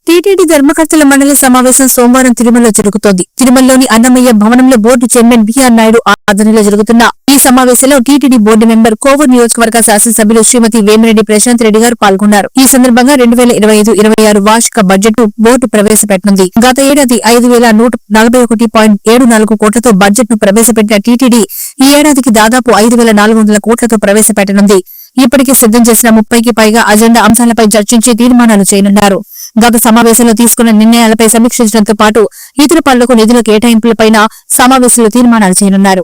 TTD ధర్మకర్తల మండలి సమావేశం సోమవారం తిరుమలలో జరుగుతోంది. తిరుమలలోని అన్నమయ్య భవనంలో బోర్డు చైర్మన్ బిఆర్ నాయుడు ఆధ్వర్యంలో జరుగుతున్న ఈ సమావేశంలో టీటీడీ బోర్డు మెంబర్ కోవూరు నియోజకవర్గ శాసనసభ్యులు శ్రీమతి వేమిరెడ్డి ప్రశాంత్ రెడ్డి గారు పాల్గొన్నారు. ఈ సందర్భంగా 2025-26 వార్షిక బడ్జెట్ ను బోర్డు ప్రవేశపెట్టనుంది. గత ఏడాది 5,141.74 కోట్లతో బడ్జెట్ ను ప్రవేశపెట్టిన టీటీడీ ఈ ఏడాదికి దాదాపు 5,400 కోట్లతో ప్రవేశపెట్టనుంది. ఇప్పటికే సిద్దం చేసిన 30కి పైగా అజెండా అంశాలపై చర్చించి తీర్మానాలు చేయనున్నారు. గత సమావేశంలో తీసుకున్న నిర్ణయాలపై సమీక్షించడంతో పాటు ఇతర పనులకు నిధుల కేటాయింపులపై సమావేశంలో తీర్మానాలు చేయనున్నారు.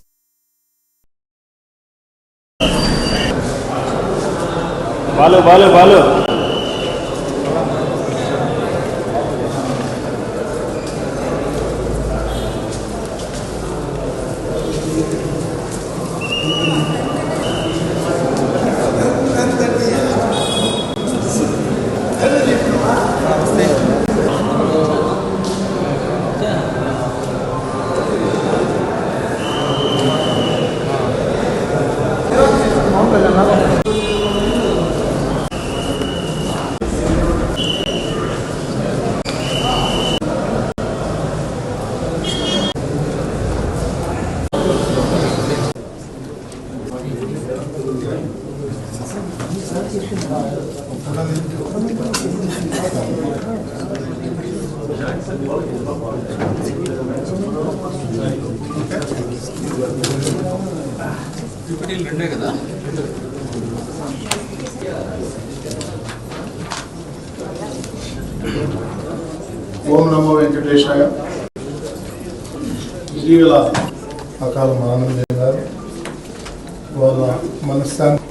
ఓం నమో వెంకటేశాయ. ఇటీవల అకాల మరణం చెందారు. వాళ్ళ మనశ్శాంతి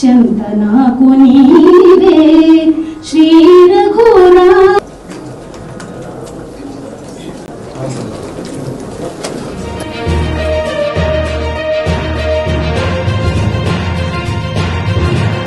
చందనా